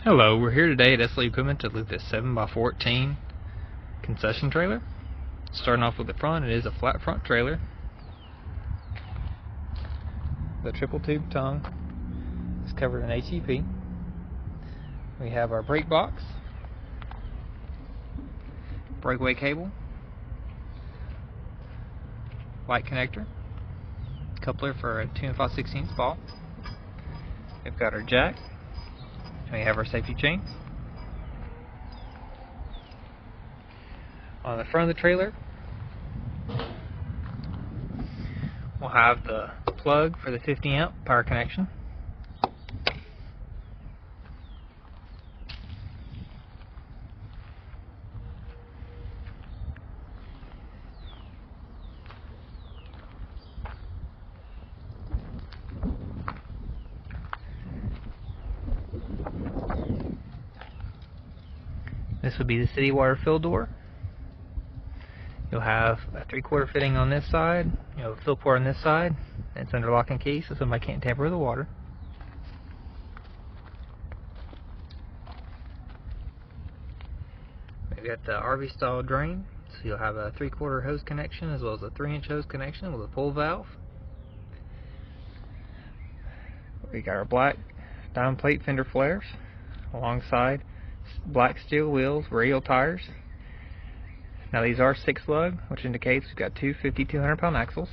Hello, we're here today at SLE Equipment to look at this 7x14 concession trailer. Starting off with the front, it is a flat front trailer. The triple tube tongue is covered in HEP. We have our brake box, breakaway cable, light connector, coupler for a 2 5/16 ball. We've got our jack. We have our safety chain. On the front of the trailer, we'll have the plug for the 50 amp power connection. This would be the city water fill door. You'll have a 3/4 fitting on this side, a fill port on this side. It's under lock and key, so somebody can't tamper with the water. We've got the RV style drain, so you'll have a 3/4 hose connection as well as a 3-inch hose connection with a pull valve. We got our black diamond plate fender flares alongside black steel wheels, Radial Tires. Now these are 6 lug, which indicates we've got two 5,200 pound axles.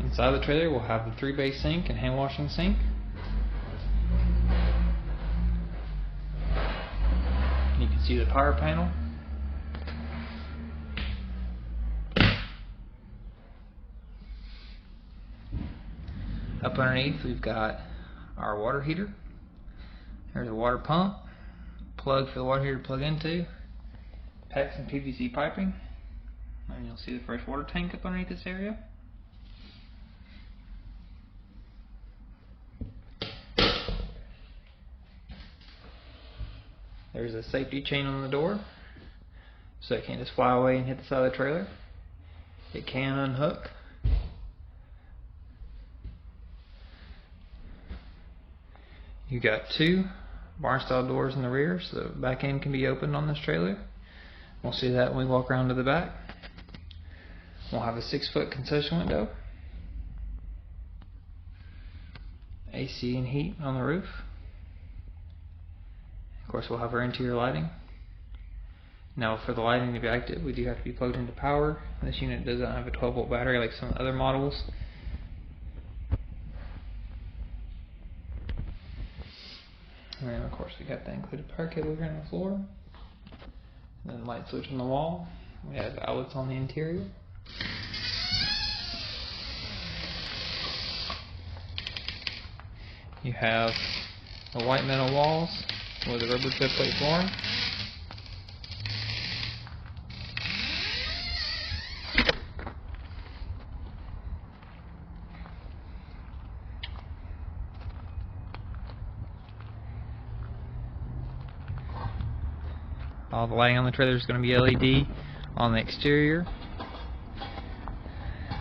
Inside the trailer we'll have the 3-bay sink and hand washing sink. You can see the power panel. Up underneath we've got our water heater. There's a water pump, plug for the water heater to plug into, PEX and PVC piping, and you'll see the fresh water tank up underneath this area. There's a safety chain on the door, so it can't just fly away and hit the side of the trailer. It can unhook. You got 2 barn style doors in the rear, so the back end can be opened on this trailer. We'll see that when we walk around to the back. We'll have a 6-foot concession window, AC and heat on the roof. Of course, we'll have our interior lighting. Now, for the lighting to be active, we do have to be plugged into power. This unit doesn't have a 12-volt battery like some other models. And then, of course, we got the included power cable here on the floor. And then light switch on the wall. We have outlets on the interior. You have the white metal walls with a rubber tread plate flooring. All the lighting on the trailer is going to be LED on the exterior.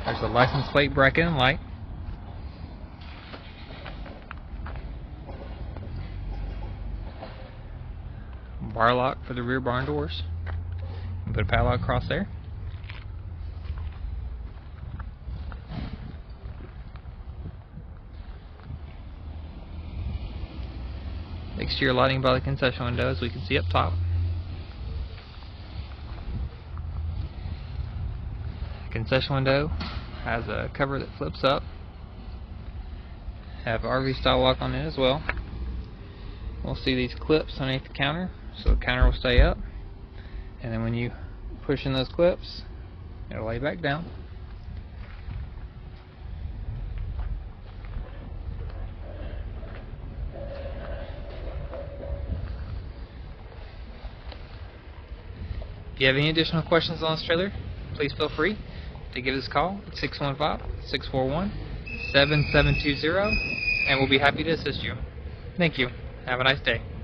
There's a license plate bracket and light. Bar lock for the rear barn doors. And put a padlock across there. Exterior lighting by the concession window, as we can see up top. Concession window has a cover that flips up. Have RV style lock on it as well. We'll see these clips underneath the counter, so the counter will stay up, and then when you push in those clips, it'll lay back down. If you have any additional questions on this trailer, please feel free to give us a call at 615-641-76 7720, and we'll be happy to assist you. Thank you. Have a nice day.